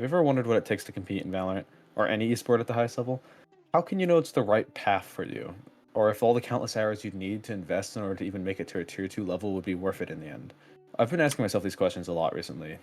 you ever wondered what it takes to compete in Valorant, or any esport at the highest level? How can you know it's the right path for you? Or if all the countless hours you'd need to invest in order to even make it to a tier 2 level would be worth it in the end? I've been asking myself these questions a lot recently.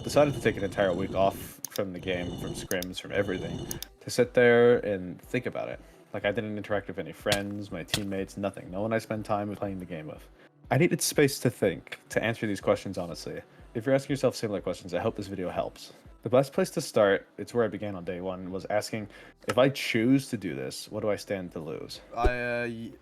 Decided to take an entire week off from the game, from scrims, from everything, to sit there and think about it. Like, I didn't interact with any friends, my teammates, nothing. No one I spend time with playing the game with. I needed space to think, to answer these questions honestly. If you're asking yourself similar questions, I hope this video helps. The best place to start, it's where I began on day one, was asking, if I choose to do this, what do I stand to lose?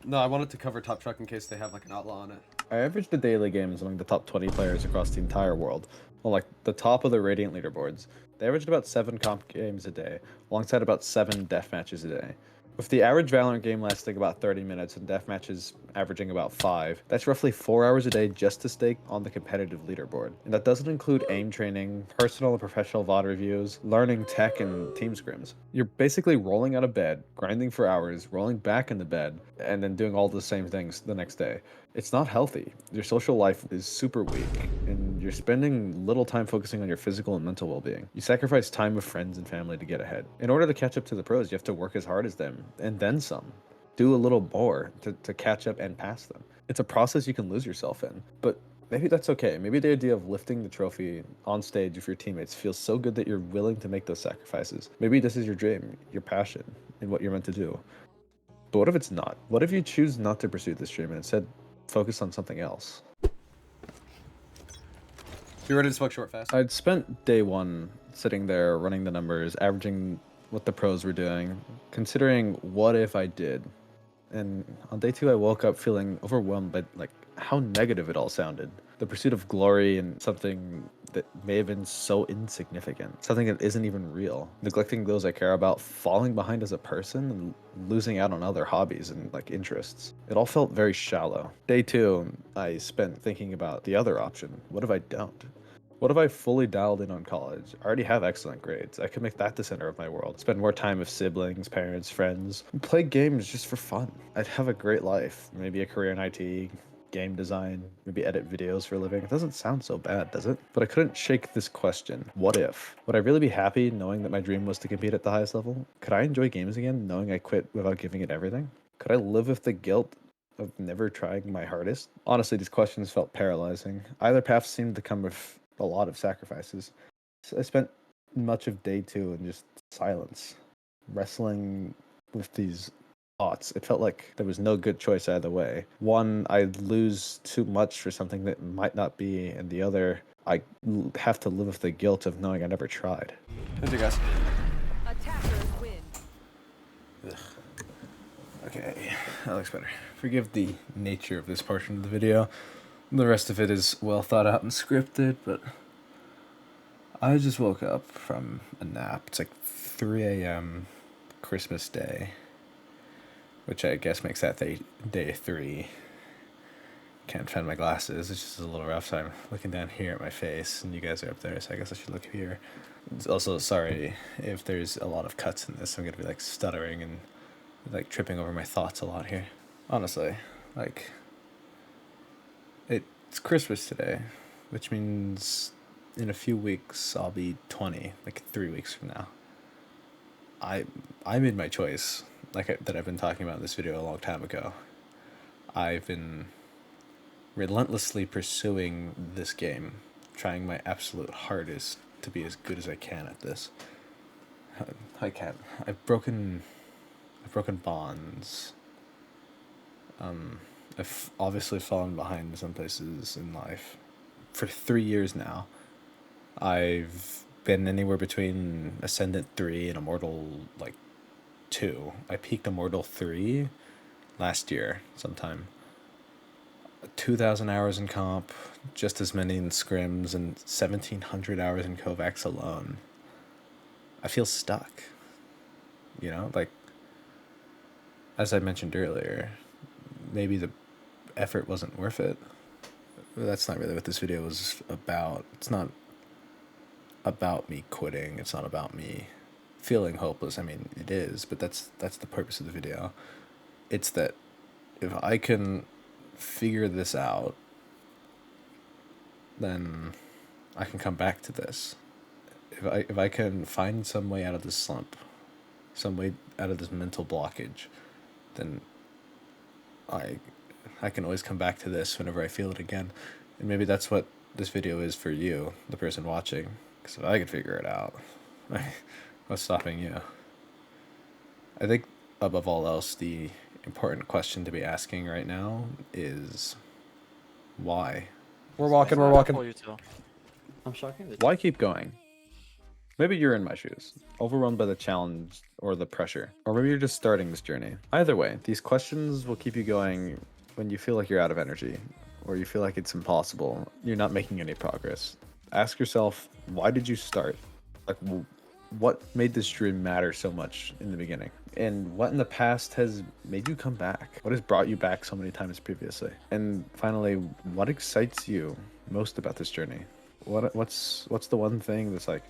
No, I wanted to cover Top Truck in case they have like an outlaw on it. I averaged the daily games among the top 20 players across the entire world, well, like the top of the Radiant leaderboards. They averaged about 7 comp games a day, alongside about 7 death matches a day. With the average Valorant game lasting about 30 minutes and death matches averaging about 5, that's roughly 4 hours a day just to stay on the competitive leaderboard. And that doesn't include aim training, personal and professional VOD reviews, learning tech, and team scrims. You're basically rolling out of bed, grinding for hours, rolling back into bed, and then doing all the same things the next day. It's not healthy. Your social life is super weak, and you're spending little time focusing on your physical and mental well-being. You sacrifice time with friends and family to get ahead. In order to catch up to the pros, you have to work as hard as them, and then some. Do a little more to catch up and pass them. It's a process you can lose yourself in, but maybe that's okay. Maybe the idea of lifting the trophy on stage with your teammates feels so good that you're willing to make those sacrifices. Maybe this is your dream, your passion, and what you're meant to do. But what if it's not? What if you choose not to pursue this dream and instead focus on something else? You ready to smoke short fast? I'd spent day one sitting there running the numbers, averaging what the pros were doing, considering what if I did. And on day two, I woke up feeling overwhelmed by like how negative it all sounded. The pursuit of glory and something that may have been so insignificant, something that isn't even real, neglecting those I care about, falling behind as a person, and losing out on other hobbies and like interests. It all felt very shallow. Day two, I spent thinking about the other option. What if I don't? What if I fully dialed in on college? I already have excellent grades. I could make that the center of my world. Spend more time with siblings, parents, friends. Play games just for fun. I'd have a great life. Maybe a career in IT, game design, maybe edit videos for a living. It doesn't sound so bad, does it? But I couldn't shake this question. What if? Would I really be happy knowing that my dream was to compete at the highest level? Could I enjoy games again knowing I quit without giving it everything? Could I live with the guilt of never trying my hardest? Honestly, these questions felt paralyzing. Either path seemed to come with a lot of sacrifices. So I spent much of day two in just silence, wrestling with these thoughts. It felt like there was no good choice either way. One, I'd lose too much for something that might not be, and the other, I have to live with the guilt of knowing I never tried. Thank you guys. Attackers win. Ugh. Okay, that looks better. Forgive the nature of this portion of the video. The rest of it is well thought out and scripted, but I just woke up from a nap. It's like 3 a.m. Christmas Day, which I guess makes that day 3. Can't find my glasses. It's just a little rough, so I'm looking down here at my face, and you guys are up there, so I guess I should look here. Also, sorry if there's a lot of cuts in this. I'm gonna be like stuttering and like tripping over my thoughts a lot here. Honestly, like, it's Christmas today, which means in a few weeks I'll be 20, like 3 weeks from now. I made my choice, that I've been talking about in this video a long time ago. I've been relentlessly pursuing this game, trying my absolute hardest to be as good as I can at this. I can't. I've broken bonds. I've obviously fallen behind in some places in life. For 3 years now, I've been anywhere between Ascendant 3 and Immortal, 2. I peaked Immortal 3 last year sometime. 2,000 hours in comp, just as many in scrims, and 1,700 hours in Kovacs alone. I feel stuck. You know, as I mentioned earlier, maybe the effort wasn't worth it. That's not really what this video was about. It's not about me quitting. It's not about me feeling hopeless. I mean, it is, but that's the purpose of the video. It's that if I can figure this out, then I can come back to this. if I can find some way out of this slump, some way out of this mental blockage, then I I can always come back to this whenever I feel it again. And maybe that's what this video is for you, the person watching. Because if I could figure it out, what's stopping you? I think above all else, the important question to be asking right now is why? We're walking. We're Pull walking. you too. I'm shocking. Why keep going? Maybe you're in my shoes, overwhelmed by the challenge or the pressure. Or maybe you're just starting this journey. Either way, these questions will keep you going when you feel like you're out of energy, or you feel like it's impossible, you're not making any progress. Ask yourself, why did you start? Like, what made this dream matter so much in the beginning? And what in the past has made you come back? What has brought you back so many times previously? And finally, what excites you most about this journey? What's the one thing that's like,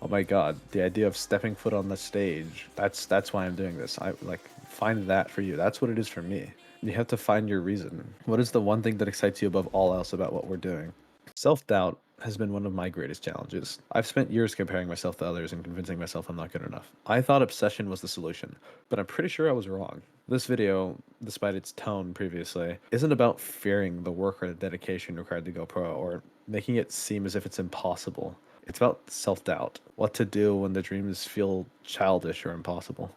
oh my god, the idea of stepping foot on the stage, that's why I'm doing this. I like, find that for you. That's what it is for me. You have to find your reason. What is the one thing that excites you above all else about what we're doing? Self-doubt has been one of my greatest challenges. I've spent years comparing myself to others and convincing myself I'm not good enough. I thought obsession was the solution, but I'm pretty sure I was wrong. This video, despite its tone previously, isn't about fearing the work or the dedication required to go pro or making it seem as if it's impossible. It's about self-doubt, what to do when the dreams feel childish or impossible.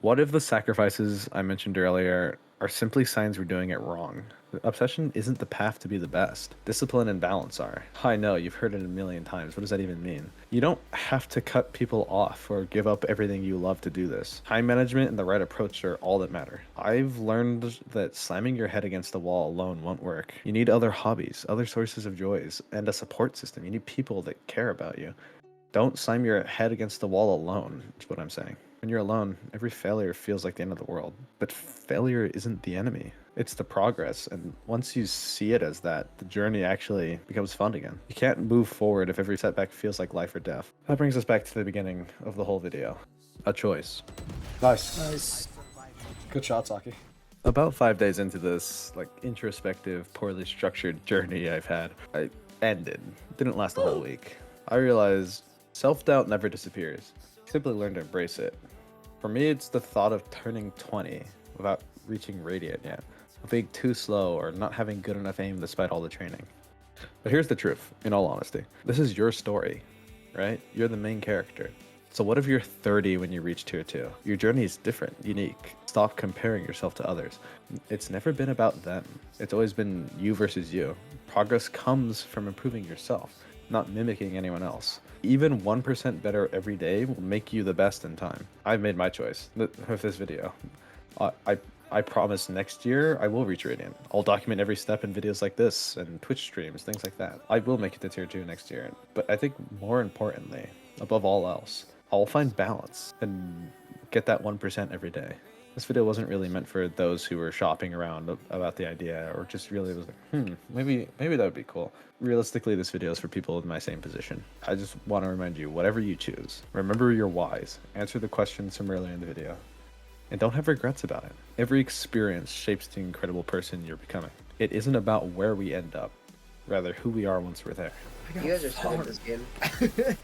What if the sacrifices I mentioned earlier are simply signs we're doing it wrong? Obsession isn't the path to be the best. Discipline and balance are. I know, you've heard it a million times. What does that even mean? You don't have to cut people off or give up everything you love to do this. Time management and the right approach are all that matter. I've learned that slamming your head against the wall alone won't work. You need other hobbies, other sources of joys, and a support system. You need people that care about you. Don't slam your head against the wall alone, is what I'm saying. When you're alone, every failure feels like the end of the world. But failure isn't the enemy. It's the progress, and once you see it as that, the journey actually becomes fun again. You can't move forward if every setback feels like life or death. That brings us back to the beginning of the whole video. A choice. Nice. Nice. Good shot, Saki. About 5 days into this, like, introspective, poorly structured journey I've had, I ended. Didn't last a whole week. I realized self-doubt never disappears. Simply learn to embrace it. For me, it's the thought of turning 20 without reaching radiant yet, of being too slow or not having good enough aim despite all the training. But here's the truth, in all honesty. This is your story, right? You're the main character. So what if you're 30 when you reach tier 2? Your journey is different, unique. Stop comparing yourself to others. It's never been about them. It's always been you versus you. Progress comes from improving yourself, not mimicking anyone else. Even 1% better every day will make you the best in time. I've made my choice with this video. I promise next year I will reach Radiant. I'll document every step in videos like this and Twitch streams, things like that. I will make it to tier 2 next year. But I think more importantly, above all else, I'll find balance and get that 1% every day. This video wasn't really meant for those who were shopping around about the idea or just really was like, maybe that would be cool. Realistically, this video is for people in my same position. I just want to remind you, whatever you choose, remember your whys, answer the questions from earlier in the video, and don't have regrets about it. Every experience shapes the incredible person you're becoming. It isn't about where we end up, rather who we are once we're there. You guys are so good at this game.